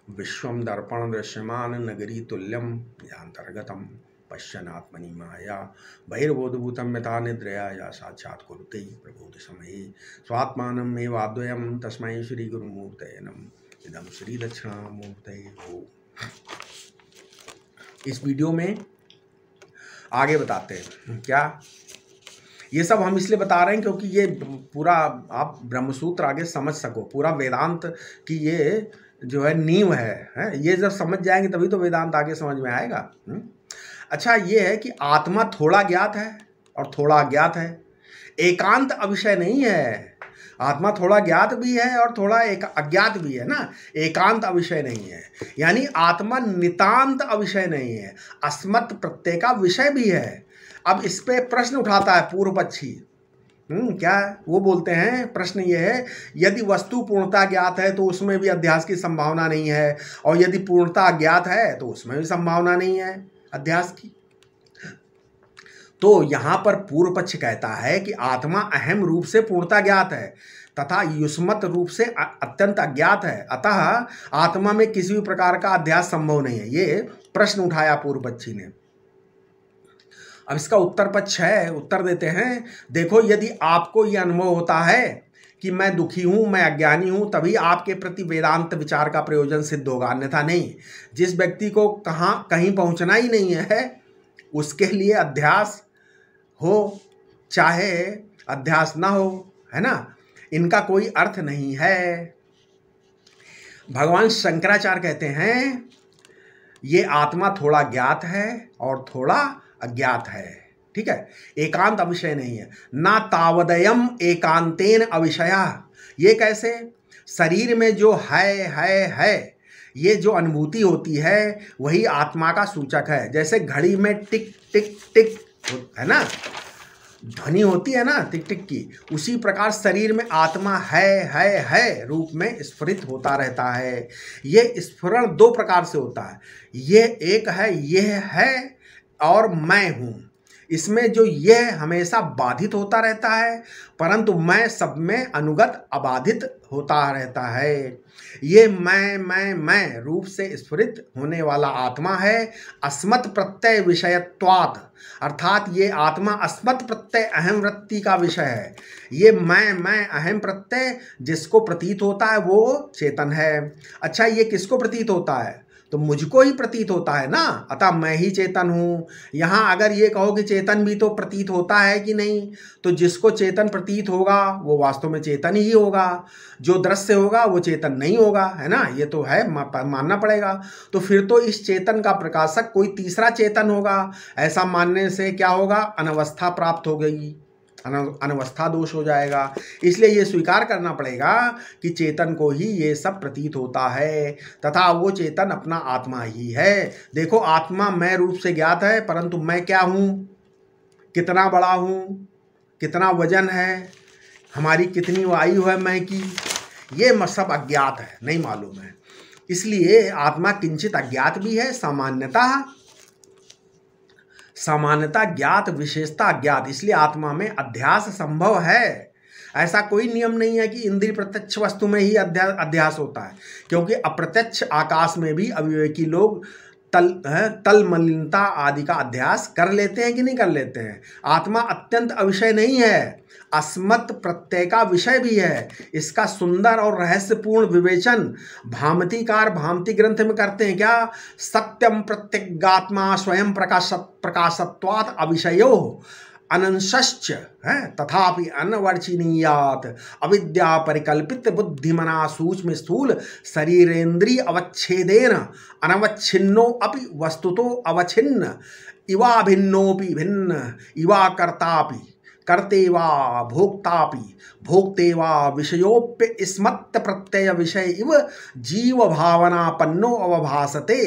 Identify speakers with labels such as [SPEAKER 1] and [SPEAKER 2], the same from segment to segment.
[SPEAKER 1] विश्वम दर्पण दृश्यमान नगरी तुल्यम यांतर्गतम पश्यनात्मनि माया बहिर्बोधभूतं यथा निद्रया या साक्षात् कुरुते प्रबोध समये स्वात्मानम् एवाद्वयं तस्मै श्री गुरुमूर्तये नमः। इदं श्री दक्षिणामूर्तये ओम। इस वीडियो में आगे बताते हैं क्या, ये सब हम इसलिए बता रहे हैं क्योंकि ये पूरा आप ब्रह्मसूत्र आगे समझ सको, पूरा वेदांत की ये जो है नींव है, ये जब समझ जाएंगे तभी तो वेदांत आगे समझ में आएगा। अच्छा, ये है कि आत्मा थोड़ा ज्ञात है और थोड़ा अज्ञात है, एकांत अविषय नहीं है। आत्मा थोड़ा ज्ञात भी है और थोड़ा एक अज्ञात भी है ना, एकांत अविषय नहीं है। यानी आत्मा नितांत अविषय नहीं है, अस्मत् प्रत्यय का विषय भी है। अब इस पे प्रश्न उठाता है पूर्व पक्षी। क्या वो बोलते हैं, प्रश्न ये है, यदि वस्तु पूर्णता ज्ञात है तो उसमें भी अध्यास की संभावना नहीं है, और यदि पूर्णता अज्ञात है तो उसमें भी संभावना नहीं है अध्यास की। तो यहाँ पर पूर्व पक्ष कहता है कि आत्मा अहम रूप से पूर्णता ज्ञात है तथा युष्मत रूप से अत्यंत अज्ञात है, अतः आत्मा में किसी भी प्रकार का अध्यास संभव नहीं है। ये प्रश्न उठाया पूर्व पक्षी ने। अब इसका उत्तर पक्ष है, उत्तर देते हैं, देखो यदि आपको यह अनुभव होता है कि मैं दुखी हूँ, मैं अज्ञानी हूँ, तभी आपके प्रति वेदांत विचार का प्रयोजन सिद्ध होगा, अन्यथा नहीं। जिस व्यक्ति को कहीं पहुँचना ही नहीं है उसके लिए अध्यास हो चाहे अध्यास ना हो, है ना, इनका कोई अर्थ नहीं है। भगवान शंकराचार्य कहते हैं ये आत्मा थोड़ा ज्ञात है और थोड़ा अज्ञात है, ठीक है, एकांत अविषय नहीं है। ना तावदयम एकांतेन अविषया। ये कैसे? शरीर में जो है ये जो अनुभूति होती है वही आत्मा का सूचक है। जैसे घड़ी में टिक टिक टिक है ना, ध्वनि होती है ना टिक टिक की, उसी प्रकार शरीर में आत्मा है रूप में स्फुरित होता रहता है। ये स्फुरण दो प्रकार से होता है, ये एक है यह है और मैं हूँ। इसमें जो यह हमेशा बाधित होता रहता है, परंतु मैं सब में अनुगत अबाधित होता रहता है। ये मैं रूप से स्फुरित होने वाला आत्मा है। अस्मत् प्रत्यय विषयत्वात्, अर्थात ये आत्मा अस्मत् प्रत्यय अहम वृत्ति का विषय है। ये मैं अहम प्रत्यय जिसको प्रतीत होता है वो चेतन है। अच्छा, ये किसको प्रतीत होता है? तो मुझको ही प्रतीत होता है ना, अतः मैं ही चेतन हूँ। यहाँ अगर ये कहो कि चेतन भी तो प्रतीत होता है कि नहीं, तो जिसको चेतन प्रतीत होगा वो वास्तव में चेतन ही होगा, जो दृश्य होगा वो चेतन नहीं होगा, है ना, ये तो है, मानना पड़ेगा। तो फिर तो इस चेतन का प्रकाशक कोई तीसरा चेतन होगा। ऐसा मानने से क्या होगा? अनवस्था प्राप्त हो गई, अनवस्था दोष हो जाएगा। इसलिए ये स्वीकार करना पड़ेगा कि चेतन को ही ये सब प्रतीत होता है तथा वो चेतन अपना आत्मा ही है। देखो, आत्मा मैं रूप से ज्ञात है, परंतु मैं क्या हूँ, कितना बड़ा हूँ, कितना वजन है, हमारी कितनी आयु है मैं की, ये सब अज्ञात है, नहीं मालूम है। इसलिए आत्मा किंचित अज्ञात भी है, सामान्यता ज्ञात, विशेषता अज्ञात। इसलिए आत्मा में अध्यास संभव है। ऐसा कोई नियम नहीं है कि इंद्रिय प्रत्यक्ष वस्तु में ही अध्यास होता है, क्योंकि अप्रत्यक्ष आकाश में भी अविवेकी लोग तल मलिनता आदि का अध्यास कर लेते हैं कि नहीं कर लेते हैं। आत्मा अत्यंत अविषय नहीं है, अस्मत् प्रत्यय का विषय भी है। इसका सुंदर और रहस्यपूर्ण विवेचन भामतीकार भामती ग्रंथ में करते हैं। क्या? सत्यम प्रत्यगात्मा स्वयं प्रकाशत्वात् अविषयो अनंशश्च है तथापि अनवर्चनीयात् अविद्या परिकल्पित बुद्धिमना सूक्ष्म स्थूल शरीरेन्द्रिय अवच्छेदेन अनवच्छिन्नो अपि वस्तुतो अवच्छिन्न इवा भिन्नोपि भिन्न इवा कर्तापि कर्ते वा भोक्तापि भोक्ते वा विषयोप्य स्मत् प्रत्यय विषय इव जीव भावनापन्नो अवभासते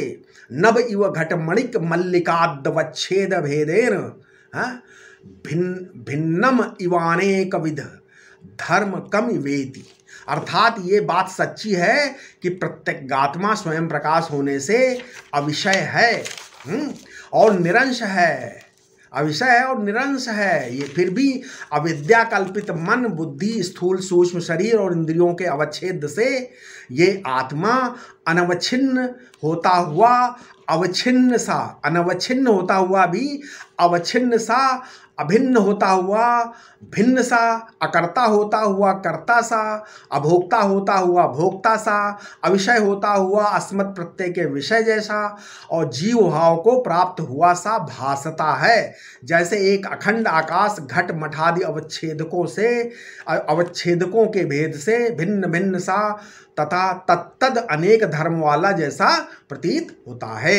[SPEAKER 1] नभ इव घटमणिक मल्लिकाद्वच्छेद भेदेन भिन्नम इवानेक विध धर्म कम वेति। अर्थात ये बात सच्ची है कि प्रत्यगात्मा स्वयं प्रकाश होने से अविषय है और निरंश है, अविषय है और निरंश है। ये फिर भी अविद्या कल्पित मन, बुद्धि, स्थूल सूक्ष्म शरीर और इंद्रियों के अवच्छेद से ये आत्मा अनवच्छिन्न होता हुआ अवच्छिन्न सा, अनवच्छिन्न होता हुआ भी अवच्छिन्न सा, अभिन्न होता हुआ भिन्न सा, अकर्ता होता हुआ कर्ता सा, अभोक्ता होता हुआ भोक्ता सा, अविषय होता हुआ अस्मत् प्रत्यय के विषय जैसा और जीव भाव को प्राप्त हुआ सा भासता है। जैसे एक अखंड आकाश घट मठादि अवच्छेदकों के भेद से भिन्न भिन्न सा तथा तत्तद अनेक धर्म वाला जैसा प्रतीत होता है।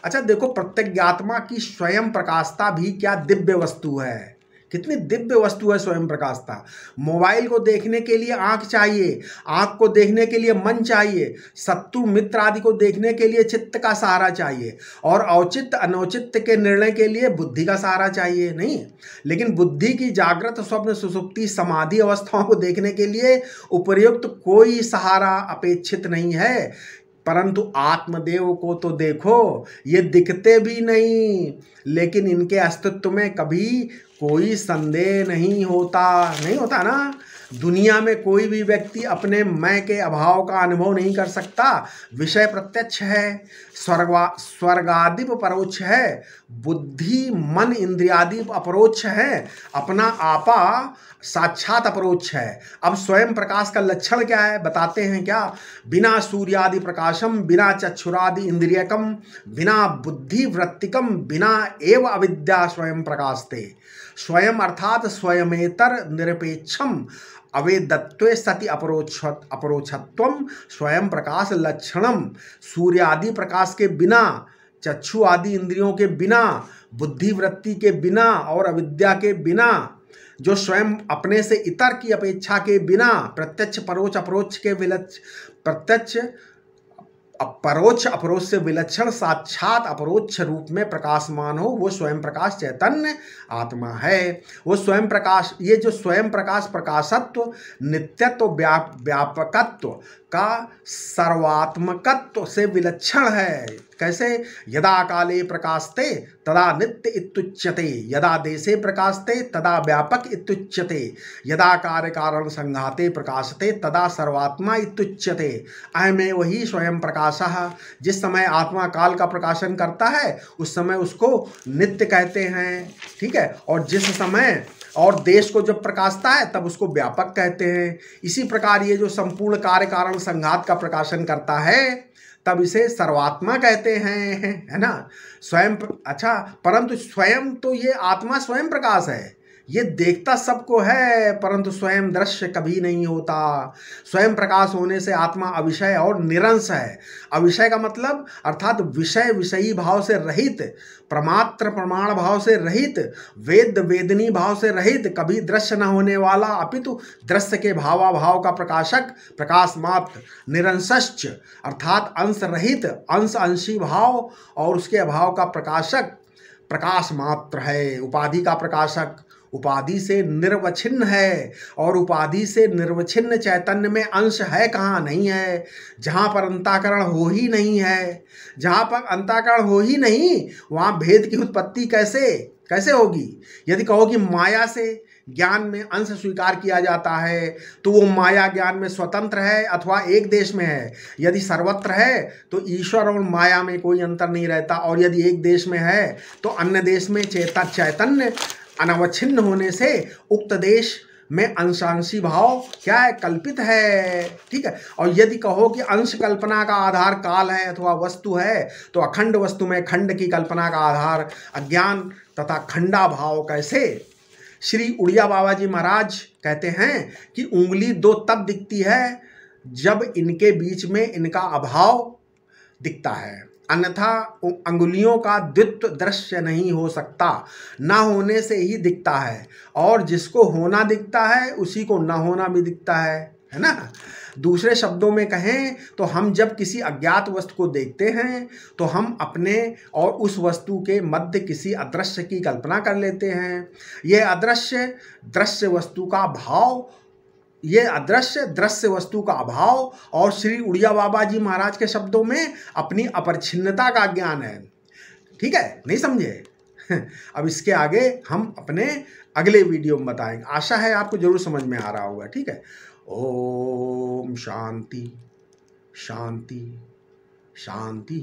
[SPEAKER 1] अच्छा देखो, प्रत्यज्ञात्मा की स्वयं प्रकाशता भी क्या दिव्य वस्तु है। कितनी दिव्य वस्तु है स्वयं प्रकाशता। मोबाइल को देखने के लिए आंख चाहिए, आंख को देखने के लिए मन चाहिए, शत्रु मित्र आदि को देखने के लिए चित्त का सहारा चाहिए और औचित्य अनौचित्य के निर्णय के लिए बुद्धि का सहारा चाहिए नहीं। लेकिन बुद्धि की जागृत, स्वप्न, सुषुप्ति, समाधि अवस्थाओं को देखने के लिए उपयुक्त कोई सहारा अपेक्षित नहीं है। परंतु आत्मदेव को तो देखो, ये दिखते भी नहीं लेकिन इनके अस्तित्व में कभी कोई संदेह नहीं होता ना। दुनिया में कोई भी व्यक्ति अपने मैं के अभाव का अनुभव नहीं कर सकता। विषय प्रत्यक्ष है, स्वर्गादिप परोक्ष है, बुद्धि मन इंद्रियादि अपरोक्ष है, अपना आपा साक्षात अपरोक्ष है। अब स्वयं प्रकाश का लक्षण क्या है बताते हैं क्या। बिना सूर्यादि प्रकाशम, बिना चक्षुरादि इंद्रियकम, बिना बुद्धि वृत्तिकम, बिना एव अविद्या स्वयं प्रकाशते। स्वयं अर्थात स्वयमेतर निरपेक्षम अवेदत्वे सति अपरोक्षत्वम स्वयं प्रकाश लक्षणम। सूर्यादि प्रकाश के बिना, चक्षु आदि इंद्रियों के बिना, बुद्धि वृत्ति के बिना और अविद्या के बिना, जो स्वयं अपने से इतर की अपेक्षा के बिना प्रत्यक्ष परोक्ष अपरोक्ष के प्रत्यक्ष परोक्ष अपरोक्ष से विलक्षण साक्षात अपरोक्ष रूप में प्रकाशमान हो, वो स्वयं प्रकाश चैतन्य आत्मा है। वो स्वयं प्रकाश, ये जो स्वयं प्रकाश प्रकाशत्व, नित्यत्व, व्यापकत्व का सर्वात्मकत्व से विलक्षण है। कैसे? यदा काले प्रकाशते तदा नित्य इत्युच्यते, यदा देशे प्रकाशते तदा व्यापक इत्युच्यते, यदा कार्य कारण संघाते प्रकाशते तदा सर्वात्मा इत्युच्यते। अयमे वही स्वयं प्रकाशः। जिस समय आत्मा काल का प्रकाशन करता है उस समय उसको नित्य कहते हैं, ठीक है। और जिस समय और देश को जब प्रकाशता है तब उसको व्यापक कहते हैं। इसी प्रकार ये जो संपूर्ण कार्य कारण संघात का प्रकाशन करता है तब इसे सर्वात्मा कहते हैं, है ना। स्वयं अच्छा, परंतु स्वयं तो ये आत्मा स्वयं प्रकाश है, ये देखता सबको है परंतु स्वयं दृश्य कभी नहीं होता। स्वयं प्रकाश होने से आत्मा अविषय और निरंश है। अविषय का मतलब अर्थात विषय विषयी भाव से रहित, प्रमात्र प्रमाण भाव से रहित, वेद वेदनी भाव से रहित, कभी दृश्य न होने वाला अपितु दृश्य के भावाभाव का प्रकाशक, प्रकाश मात्र, निरंशश्च अर्थात अंश रहित, अंश अंशी भाव और उसके अभाव का प्रकाशक, प्रकाश मात्र है। उपाधि का प्रकाशक, उपाधि से निर्वच्छिन्न है और उपाधि से निर्वच्छिन्न चैतन्य में अंश है कहाँ? नहीं है। जहाँ पर अंतःकरण हो ही नहीं है, जहाँ पर अंतःकरण हो ही नहीं वहाँ भेद की उत्पत्ति कैसे होगी? यदि कहो कि माया से ज्ञान में अंश स्वीकार किया जाता है तो वो माया ज्ञान में स्वतंत्र है अथवा एक देश में है। यदि सर्वत्र है तो ईश्वर और माया में कोई अंतर नहीं रहता, और यदि एक देश में है तो अन्य देश में चैतन्य अनवच्छिन्न होने से उक्त देश में अंशांशी भाव क्या है? कल्पित है, ठीक है। और यदि कहो कि अंश कल्पना का आधार काल है अथवा वस्तु है तो अखंड वस्तु में खंड की कल्पना का आधार अज्ञान तथा खंडा भाव कैसे? श्री उड़िया बाबा जी महाराज कहते हैं कि उंगली दो तब दिखती है जब इनके बीच में इनका अभाव दिखता है, अन्यथा अंगुलियों का द्वित्व दृश्य नहीं हो सकता। ना होने से ही दिखता है और जिसको होना दिखता है उसी को ना होना भी दिखता है ना। दूसरे शब्दों में कहें तो हम जब किसी अज्ञात वस्तु को देखते हैं तो हम अपने और उस वस्तु के मध्य किसी अदृश्य की कल्पना कर लेते हैं। यह अदृश्य दृश्य वस्तु का भाव, ये अदृश्य दृश्य वस्तु का अभाव और श्री उड़िया बाबा जी महाराज के शब्दों में अपनी अपरिच्छिन्नता का ज्ञान है, ठीक है। नहीं समझे? अब इसके आगे हम अपने अगले वीडियो में बताएंगे। आशा है आपको जरूर समझ में आ रहा होगा। ठीक है। ओम शांति शांति शांति।